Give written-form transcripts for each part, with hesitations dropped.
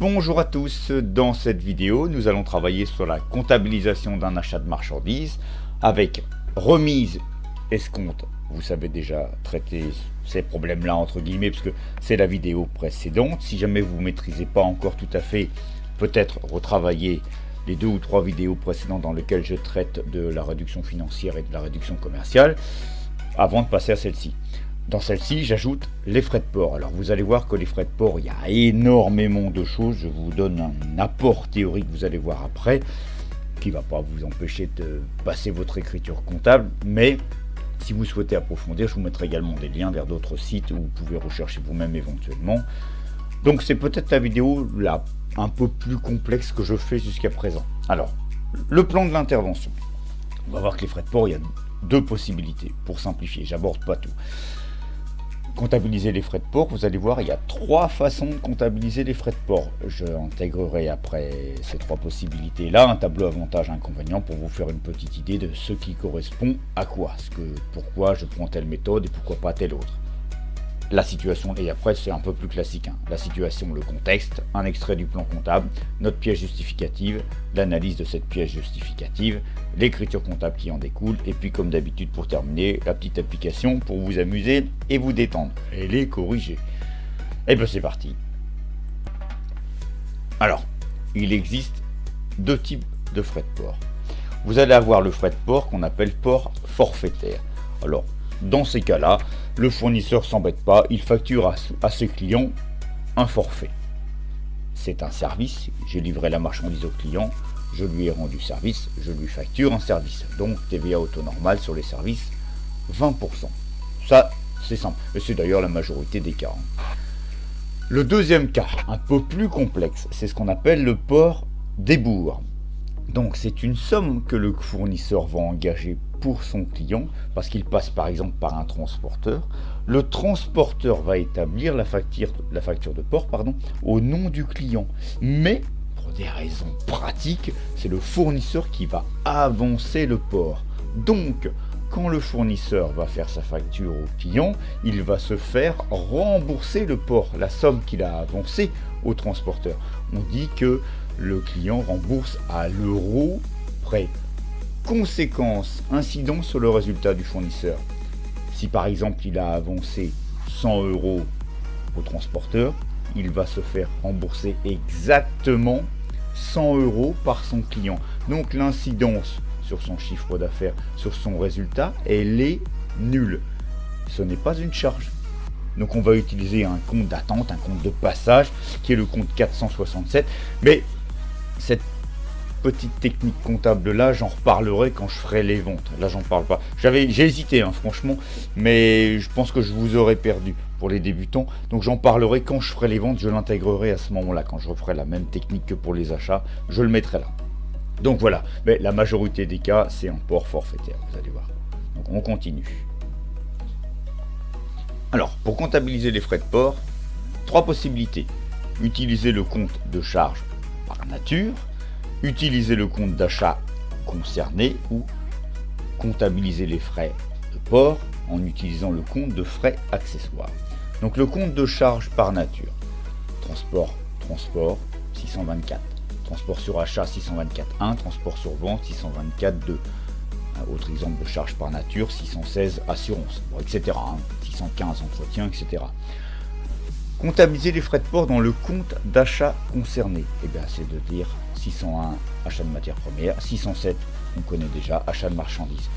Bonjour à tous, dans cette vidéo nous allons travailler sur la comptabilisation d'un achat de marchandises avec remise, escompte. Vous savez déjà traiter ces problèmes là entre guillemets parce que c'est la vidéo précédente. Si jamais vous ne maîtrisez pas encore tout à fait, peut-être retravailler les 2 ou 3 vidéos précédentes dans lesquelles je traite de la réduction financière et de la réduction commerciale avant de passer à celle-ci. Dans celle-ci, j'ajoute les frais de port. Alors vous allez voir que les frais de port, il y a énormément de choses. Je vous donne un apport théorique, vous allez voir après, qui ne va pas vous empêcher de passer votre écriture comptable. Mais si vous souhaitez approfondir, je vous mettrai également des liens vers d'autres sites où vous pouvez rechercher vous-même éventuellement. Donc c'est peut-être la vidéo là un peu plus complexe que je fais jusqu'à présent. Alors, le plan de l'intervention. On va voir que les frais de port, il y a 2 possibilités pour simplifier. J'aborde pas tout. Comptabiliser les frais de port, vous allez voir, il y a 3 façons de comptabiliser les frais de port. Je intégrerai après ces 3 possibilités-là un tableau avantages-inconvénients pour vous faire une petite idée de ce qui correspond à quoi, pourquoi je prends telle méthode et pourquoi pas telle autre. La situation, et après c'est un peu plus classique, la situation, le contexte, un extrait du plan comptable, notre pièce justificative, l'analyse de cette pièce justificative, l'écriture comptable qui en découle, et puis comme d'habitude pour terminer, la petite application pour vous amuser et vous détendre, et les corriger. Et bien c'est parti. Alors, il existe 2 types de frais de port. Vous allez avoir le frais de port qu'on appelle port forfaitaire. Alors, dans ces cas-là, le fournisseur s'embête pas, il facture à ses clients un forfait. C'est un service, j'ai livré la marchandise au client, je lui ai rendu service, je lui facture un service. Donc TVA au taux normal sur les services, 20%. Ça, c'est simple, et c'est d'ailleurs la majorité des cas. Le deuxième cas, un peu plus complexe, c'est ce qu'on appelle le port débours. Donc c'est une somme que le fournisseur va engager pour son client, parce qu'il passe par exemple par un transporteur. Le transporteur va établir la facture de port au nom du client. Mais, pour des raisons pratiques, c'est le fournisseur qui va avancer le port. Donc, quand le fournisseur va faire sa facture au client, il va se faire rembourser le port, la somme qu'il a avancée au transporteur. On dit que le client rembourse à l'euro près. Conséquence, incidence sur le résultat du fournisseur. Si par exemple il a avancé 100 € au transporteur, il va se faire rembourser exactement 100 € par son client. Donc l'incidence sur son chiffre d'affaires, sur son résultat, elle est nulle. Ce n'est pas une charge. Donc on va utiliser un compte d'attente, un compte de passage, qui est le compte 467. Mais cette petite technique comptable là, j'en reparlerai quand je ferai les ventes. Là, j'en parle pas. J'ai hésité, franchement, mais je pense que je vous aurais perdu pour les débutants. Donc j'en parlerai quand je ferai les ventes. Je l'intégrerai à ce moment-là, quand je referai la même technique que pour les achats, je le mettrai là. Donc voilà. Mais la majorité des cas, c'est un port forfaitaire. Vous allez voir. Donc on continue. Alors, pour comptabiliser les frais de port, 3 possibilités. Utiliser le compte de charge par nature, utiliser le compte d'achat concerné ou comptabiliser les frais de port en utilisant le compte de frais accessoires. Donc le compte de charge par nature, transport 624, transport sur achat 624.1, transport sur vente 624.2. Un autre exemple de charge par nature, 616 assurance, etc. 615 entretien, etc. Comptabiliser les frais de port dans le compte d'achat concerné, c'est de dire 601 achat de matières premières, 607 on connaît déjà achat de marchandises.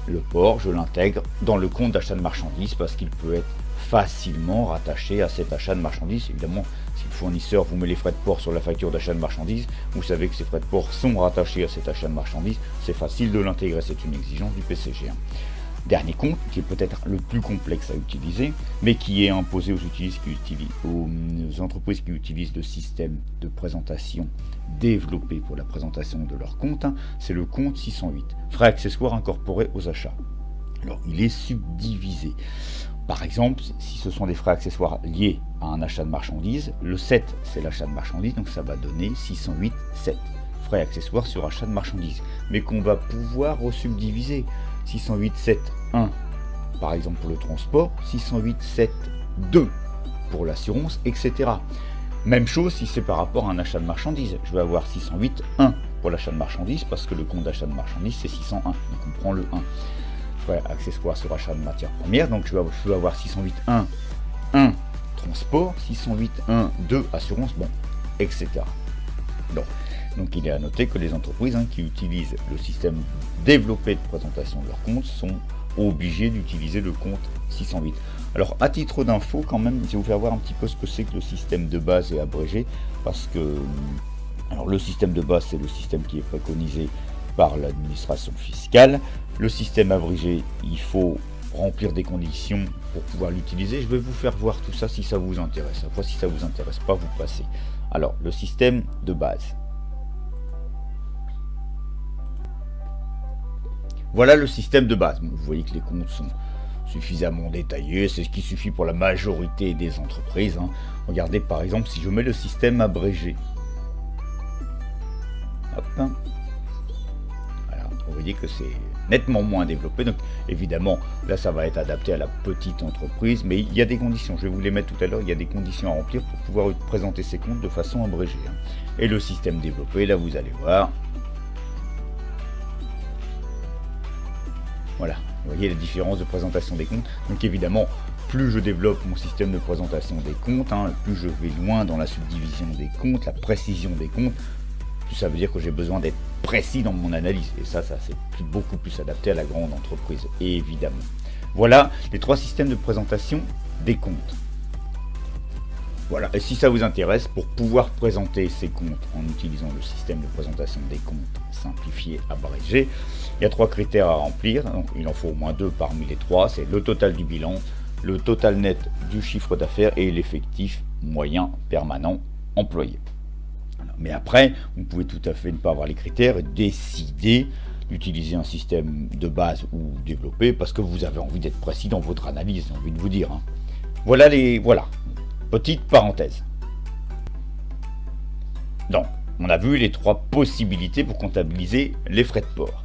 Le port, je l'intègre dans le compte d'achat de marchandises parce qu'il peut être facilement rattaché à cet achat de marchandises. Évidemment, si le fournisseur vous met les frais de port sur la facture d'achat de marchandises, vous savez que ces frais de port sont rattachés à cet achat de marchandises, c'est facile de l'intégrer, c'est une exigence du PCG. Dernier compte, qui est peut-être le plus complexe à utiliser, mais qui est imposé aux entreprises qui utilisent le système de présentation développé pour la présentation de leur compte, c'est le compte 608, frais accessoires incorporés aux achats. Alors, il est subdivisé. Par exemple, si ce sont des frais accessoires liés à un achat de marchandises, le 7, c'est l'achat de marchandises, donc ça va donner 608,7. Frais accessoires sur achat de marchandises, mais qu'on va pouvoir resubdiviser. 608,7.1 par exemple pour le transport, 608,7.2 pour l'assurance, etc. Même chose si c'est par rapport à un achat de marchandises. Je vais avoir 608.1 pour l'achat de marchandises parce que le compte d'achat de marchandises c'est 601. Donc on prend le 1. Frais accessoires sur achat de matières premières. Donc je vais avoir 608.1 1 transport, 608.1 2 assurance, bon, etc. Donc il est à noter que les entreprises qui utilisent le système développé de présentation de leurs comptes sont obligées d'utiliser le compte 608. Alors à titre d'info quand même, je vais vous faire voir un petit peu ce que c'est que le système de base et abrégé, parce que alors, le système de base c'est le système qui est préconisé par l'administration fiscale. Le système abrégé, il faut remplir des conditions pour pouvoir l'utiliser. Je vais vous faire voir tout ça si ça vous intéresse. Après si ça vous intéresse pas, vous passez. Alors le système de base. Voilà le système de base. Vous voyez que les comptes sont suffisamment détaillés, c'est ce qui suffit pour la majorité des entreprises. Regardez par exemple si je mets le système abrégé. Hop. Voilà, vous voyez que c'est nettement moins développé. Donc évidemment, là ça va être adapté à la petite entreprise, mais il y a des conditions, je vais vous les mettre tout à l'heure, il y a des conditions à remplir pour pouvoir présenter ces comptes de façon abrégée. Et le système développé, là vous allez voir. Voilà, vous voyez la différence de présentation des comptes. Donc évidemment, plus je développe mon système de présentation des comptes, plus je vais loin dans la subdivision des comptes, la précision des comptes, plus ça veut dire que j'ai besoin d'être précis dans mon analyse. Et ça c'est beaucoup plus adapté à la grande entreprise, évidemment. Voilà les 3 systèmes de présentation des comptes. Voilà, et si ça vous intéresse, pour pouvoir présenter ces comptes en utilisant le système de présentation des comptes simplifié, abrégé, il y a 3 critères à remplir. Donc il en faut au moins 2 parmi les 3, c'est le total du bilan, le total net du chiffre d'affaires et l'effectif moyen permanent employé. Mais après, vous pouvez tout à fait ne pas avoir les critères et décider d'utiliser un système de base ou développé parce que vous avez envie d'être précis dans votre analyse, j'ai envie de vous dire. Voilà. Petite parenthèse. Donc, on a vu les 3 possibilités pour comptabiliser les frais de port.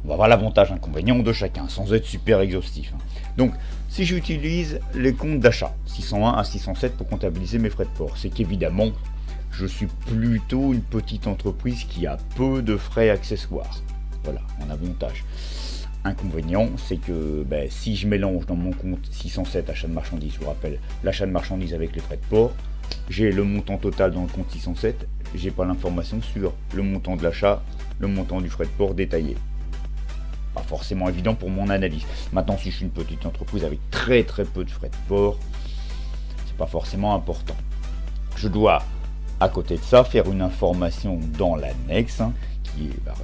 On va voir l'avantage inconvénient de chacun, sans être super exhaustif. Donc, si j'utilise les comptes d'achat, 601 à 607 pour comptabiliser mes frais de port, c'est qu'évidemment, je suis plutôt une petite entreprise qui a peu de frais accessoires. Voilà, mon avantage. Inconvénient, c'est que si je mélange dans mon compte 607 achat de marchandises, je vous rappelle, l'achat de marchandises avec les frais de port, j'ai le montant total dans le compte 607, j'ai pas l'information sur le montant de l'achat, le montant du frais de port détaillé. Pas forcément évident pour mon analyse. Maintenant, si je suis une petite entreprise avec très peu de frais de port, c'est pas forcément important. Je dois, à côté de ça, faire une information dans l'annexe qui va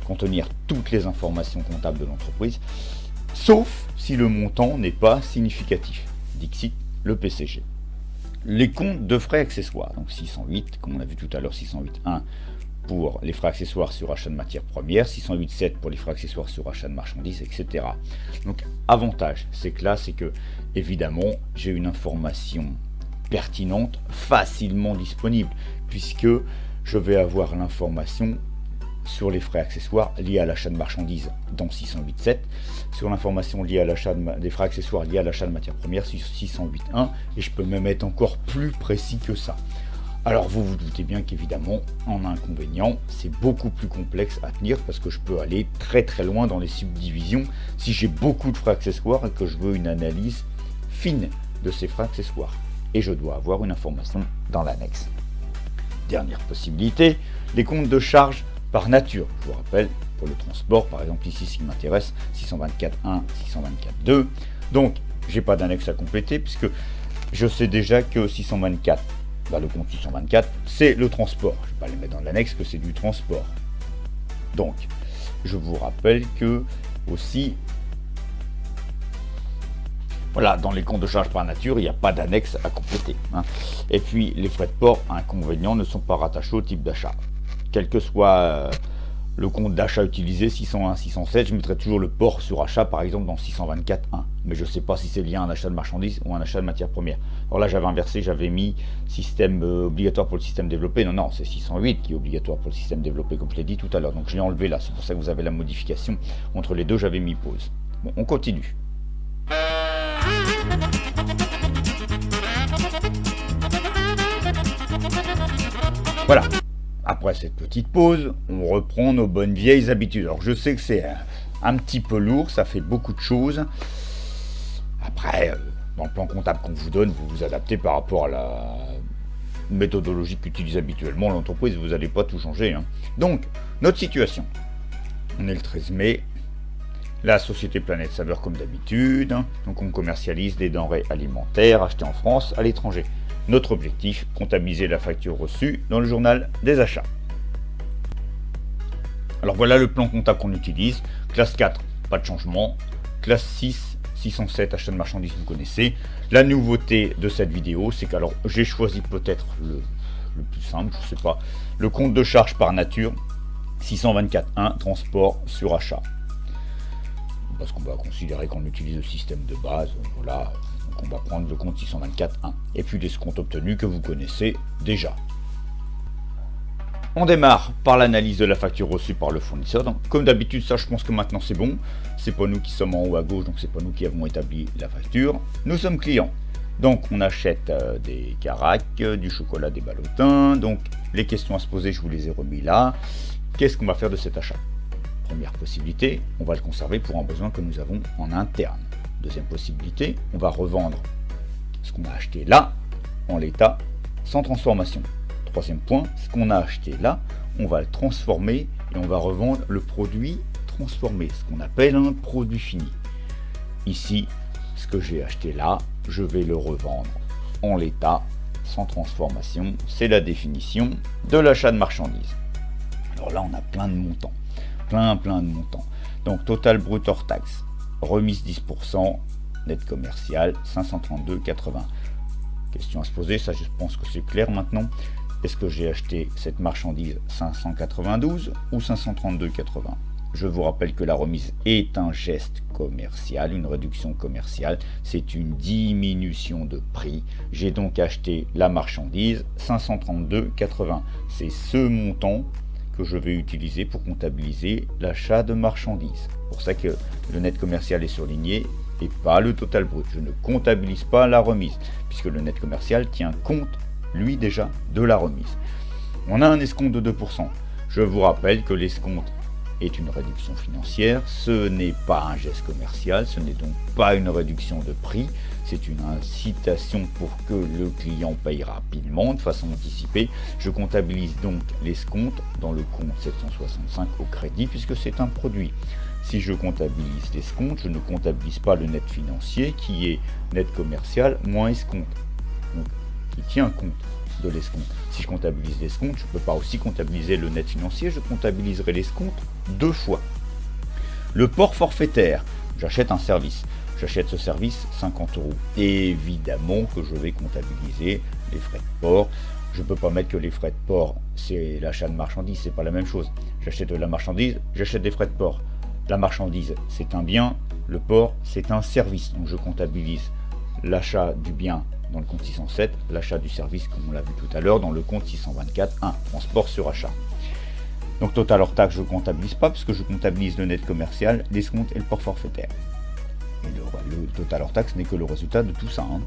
contenir toutes les informations comptables de l'entreprise, sauf si le montant n'est pas significatif. Dixit, le PCG. Les comptes de frais accessoires, donc 608, comme on a vu tout à l'heure, 608.1 pour les frais accessoires sur achat de matières premières, 608.7 pour les frais accessoires sur achat de marchandises, etc. Donc, avantage, c'est que là, c'est que, évidemment, j'ai une information pertinente, facilement disponible, puisque je vais avoir l'information sur les frais accessoires liés à l'achat de marchandises dans 608.7, sur l'information liée à l'achat des frais accessoires liés à l'achat de matières premières sur 608.1, et je peux même être encore plus précis que ça. Alors vous vous doutez bien qu'évidemment, en inconvénient, c'est beaucoup plus complexe à tenir parce que je peux aller très loin dans les subdivisions si j'ai beaucoup de frais accessoires et que je veux une analyse fine de ces frais accessoires. Et je dois avoir une information dans l'annexe. Dernière possibilité, les comptes de charges par nature. Je vous rappelle, pour le transport, par exemple ici, ce qui m'intéresse, 624.1, 624.2. Donc, j'ai pas d'annexe à compléter puisque je sais déjà que 624, le compte 624, c'est le transport. Je ne vais pas les mettre dans l'annexe que c'est du transport. Donc, je vous rappelle que aussi, voilà, dans les comptes de charges par nature, il n'y a pas d'annexe à compléter. Et puis, les frais de port inconvénients ne sont pas rattachés au type d'achat. Quel que soit le compte d'achat utilisé, 601, 607, je mettrai toujours le port sur achat, par exemple, dans 624.1. Mais je ne sais pas si c'est lié à un achat de marchandises ou un achat de matières premières. Alors là, j'avais inversé, j'avais mis système obligatoire pour le système développé. Non, c'est 608 qui est obligatoire pour le système développé, comme je l'ai dit tout à l'heure. Donc je l'ai enlevé là, c'est pour ça que vous avez la modification. Entre les deux, j'avais mis pause. Bon, on continue. Voilà. Après cette petite pause, on reprend nos bonnes vieilles habitudes. Alors je sais que c'est un petit peu lourd, ça fait beaucoup de choses. Après, dans le plan comptable qu'on vous donne, vous vous adaptez par rapport à la méthodologie qu'utilise habituellement l'entreprise, vous n'allez pas tout changer. Hein. Donc, notre situation. On est le 13 mai. La société Planète Saveur comme d'habitude. Donc on commercialise des denrées alimentaires achetées en France à l'étranger. Notre objectif, comptabiliser la facture reçue dans le journal des achats. Alors voilà le plan comptable qu'on utilise. Classe 4, pas de changement. Classe 6, 607, achat de marchandises, vous connaissez. La nouveauté de cette vidéo, c'est qu'alors j'ai choisi peut-être le plus simple, je sais pas. Le compte de charge par nature, 624.1, transport sur achat. Parce qu'on va considérer qu'on utilise le système de base, voilà. Donc on va prendre le compte 624.1 et puis l'escompte obtenu que vous connaissez déjà. On démarre par l'analyse de la facture reçue par le fournisseur. Donc, comme d'habitude, ça je pense que maintenant c'est bon. C'est pas nous qui sommes en haut à gauche, donc c'est pas nous qui avons établi la facture. Nous sommes clients. Donc on achète des caracs, du chocolat, des ballotins. Donc les questions à se poser, je vous les ai remis là. Qu'est-ce qu'on va faire de cet achat? Première possibilité, on va le conserver pour un besoin que nous avons en interne. Deuxième possibilité, on va revendre ce qu'on a acheté là, en l'état, sans transformation. Troisième point, ce qu'on a acheté là, on va le transformer et on va revendre le produit transformé, ce qu'on appelle un produit fini. Ici, ce que j'ai acheté là, je vais le revendre en l'état, sans transformation. C'est la définition de l'achat de marchandises. Alors là, on a plein de montants. Plein de montants. Donc total brut hors taxe, remise 10%, net commercial 532,80. Question à se poser, ça je pense que c'est clair maintenant. Est-ce que j'ai acheté cette marchandise 592 ou 532,80? Je vous rappelle que la remise est un geste commercial, une réduction commerciale, c'est une diminution de prix. J'ai donc acheté la marchandise 532,80. C'est ce montant que je vais utiliser pour comptabiliser l'achat de marchandises. C'est pour ça que le net commercial est surligné et pas le total brut. Je ne comptabilise pas la remise, puisque le net commercial tient compte, lui déjà, de la remise. On a un escompte de 2%. Je vous rappelle que l'escompte est une réduction financière, ce n'est pas un geste commercial, ce n'est donc pas une réduction de prix, c'est une incitation pour que le client paye rapidement, de façon anticipée. Je comptabilise donc l'escompte dans le compte 765 au crédit, puisque c'est un produit. Si je comptabilise l'escompte, je ne comptabilise pas le net financier, qui est net commercial moins escompte, donc qui tient compte de l'escompte. Si je comptabilise l'escompte, je ne peux pas aussi comptabiliser le net financier, je comptabiliserai l'escompte deux fois. Le port forfaitaire, j'achète un service. J'achète ce service 50 €. Évidemment que je vais comptabiliser les frais de port. Je ne peux pas mettre que les frais de port, c'est l'achat de marchandises, c'est pas la même chose. J'achète de la marchandise, j'achète des frais de port. La marchandise, c'est un bien, le port, c'est un service. Donc je comptabilise l'achat du bien dans le compte 607, l'achat du service, comme on l'a vu tout à l'heure, dans le compte 624.1, transport sur achat. Donc total hors taxe, je ne comptabilise pas, puisque je comptabilise le net commercial, l'escompte et le port forfaitaire. Et le total hors taxe n'est que le résultat de tout ça. Hein.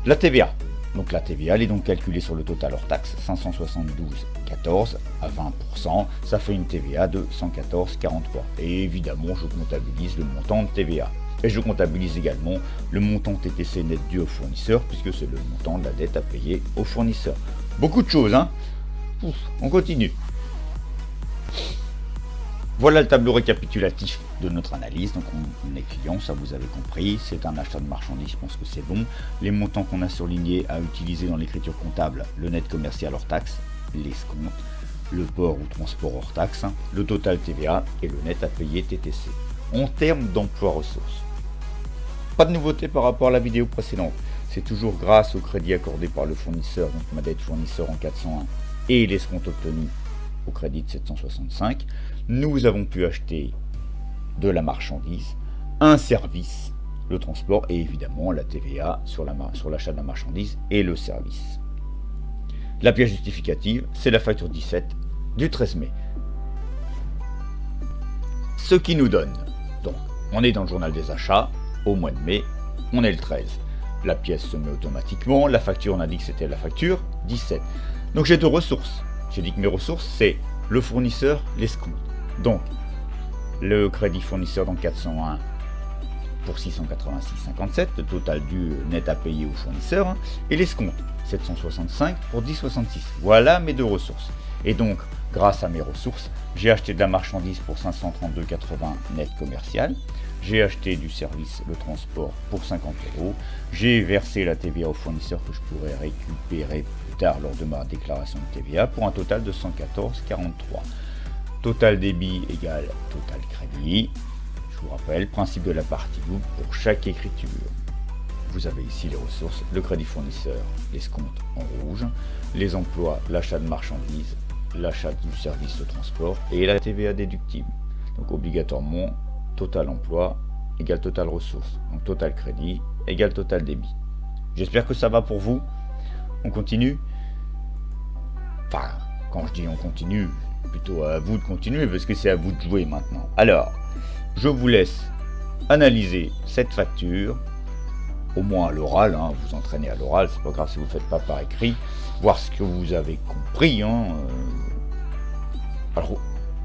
La TVA. Donc la TVA, elle est donc calculée sur le total hors taxe, 572,14 à 20%. Ça fait une TVA de 114,43. Et évidemment, je comptabilise le montant de TVA. Et je comptabilise également le montant TTC net dû au fournisseur, puisque c'est le montant de la dette à payer au fournisseur. Beaucoup de choses, hein. Ouf, on continue. Voilà le tableau récapitulatif de notre analyse. Donc on est client, ça vous avez compris. C'est un achat de marchandises, je pense que c'est bon. Les montants qu'on a surlignés à utiliser dans l'écriture comptable, le net commercial hors taxe, l'escompte, le port ou transport hors taxe, le total TVA et le net à payer TTC. En termes d'emploi ressources, pas de nouveauté par rapport à la vidéo précédente. C'est toujours grâce au crédit accordé par le fournisseur, donc ma dette fournisseur en 401 et l'escompte obtenu au crédit de 765, nous avons pu acheter de la marchandise, un service, le transport et évidemment la TVA sur l'achat de la marchandise et le service. La pièce justificative, c'est la facture 17 du 13 mai. Ce qui nous donne, donc, on est dans le journal des achats, au mois de mai, on est le 13. La pièce se met automatiquement, la facture, on a dit que c'était la facture 17. Donc j'ai deux ressources. J'ai dit que mes ressources, c'est le fournisseur, l'escompte. Donc, le crédit fournisseur dans 401 pour 686,57, le total dû net à payer au fournisseur, et l'escompte, 765 pour 10,66. Voilà mes deux ressources. Et donc, grâce à mes ressources, j'ai acheté de la marchandise pour 532,80 net commercial, j'ai acheté du service, le transport, pour 50 €, j'ai versé la TVA au fournisseur que je pourrais récupérer plus tard lors de ma déclaration de TVA pour un total de 114,43. Total débit égale total crédit. Je vous rappelle, principe de la partie double pour chaque écriture. Vous avez ici les ressources, le crédit fournisseur, l'escompte en rouge, les emplois, l'achat de marchandises, l'achat du service de transport et la TVA déductible. Donc obligatoirement, total emploi égale total ressources. Donc total crédit égale total débit. J'espère que ça va pour vous. On continue. Enfin, quand je dis on continue, plutôt à vous de continuer parce que c'est à vous de jouer maintenant. Alors, je vous laisse analyser cette facture, au moins à l'oral, vous entraînez à l'oral, c'est pas grave si vous ne le faites pas par écrit, voir ce que vous avez compris. Alors,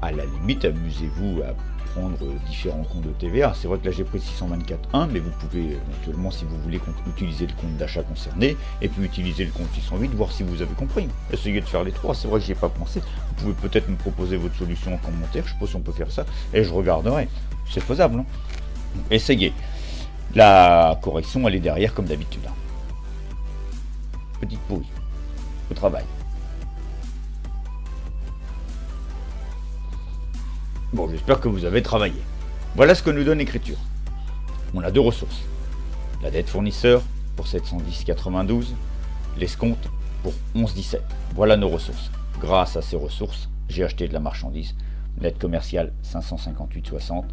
à la limite, amusez-vous à prendre différents comptes de TVA. C'est vrai que là j'ai pris 624.1, mais vous pouvez éventuellement, si vous voulez, utiliser le compte d'achat concerné, et puis utiliser le compte 608, voir si vous avez compris. Essayez de faire les trois, c'est vrai que j'y ai pas pensé. Vous pouvez peut-être me proposer votre solution en commentaire, je sais pas si on peut faire ça, et je regarderai. C'est faisable, Essayez. La correction, elle est derrière comme d'habitude. Petite pause au travail. Bon, j'espère que vous avez travaillé. Voilà ce que nous donne l'écriture. On a deux ressources. La dette fournisseur pour 710,92, l'escompte pour 11,17. Voilà nos ressources. Grâce à ces ressources, j'ai acheté de la marchandise. Net commercial 558,60.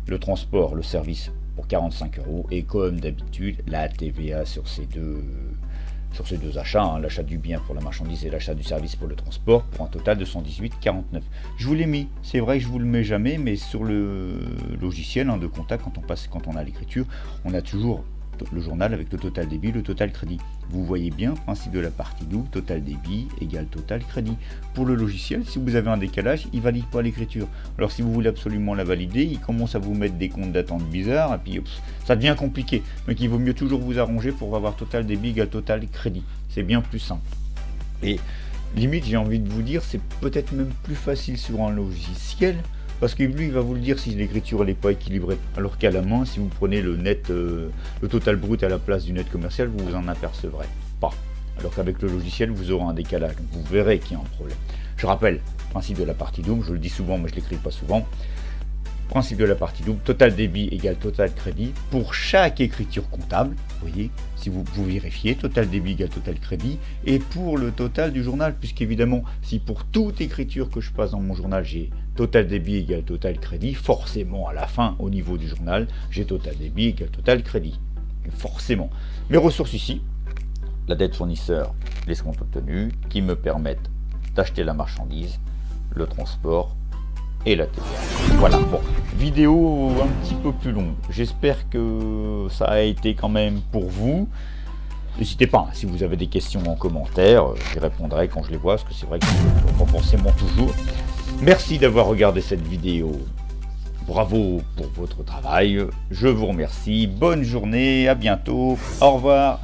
Le transport, le service pour 45 € et comme d'habitude la TVA sur ces deux achats, l'achat du bien pour la marchandise et l'achat du service pour le transport pour un total de 118,49. Je vous l'ai mis, c'est vrai que je vous le mets jamais, mais sur le logiciel de compta, quand on a l'écriture, on a toujours le journal avec le total débit, le total crédit. Vous voyez bien, principe de la partie double, total débit égale total crédit. Pour le logiciel, si vous avez un décalage, il ne valide pas l'écriture. Alors si vous voulez absolument la valider, il commence à vous mettre des comptes d'attente bizarres, et puis ça devient compliqué. Donc il vaut mieux toujours vous arranger pour avoir total débit égale total crédit. C'est bien plus simple. Et limite, j'ai envie de vous dire, c'est peut-être même plus facile sur un logiciel, parce que lui, il va vous le dire si l'écriture n'est pas équilibrée. Alors qu'à la main, si vous prenez le net, le total brut à la place du net commercial, vous vous en apercevrez pas. Alors qu'avec le logiciel, vous aurez un décalage. Donc vous verrez qu'il y a un problème. Je rappelle, principe de la partie double, je le dis souvent, mais je ne l'écris pas souvent. Principe de la partie double, total débit égale total crédit pour chaque écriture comptable. Vous voyez, si vous vérifiez, total débit égale total crédit, et pour le total du journal, puisqu'évidemment, si pour toute écriture que je passe dans mon journal, j'ai total débit égale total crédit, forcément à la fin, au niveau du journal, j'ai total débit égale total crédit. Forcément. Mes ressources ici, la dette fournisseur, l'escompte obtenu, qui me permettent d'acheter la marchandise, le transport et la TVA. Voilà, bon, vidéo un petit peu plus longue. J'espère que ça a été quand même pour vous. N'hésitez pas, si vous avez des questions en commentaire, j'y répondrai quand je les vois, parce que c'est vrai que pas forcément toujours. Merci d'avoir regardé cette vidéo. Bravo pour votre travail. Je vous remercie. Bonne journée, à bientôt. Au revoir.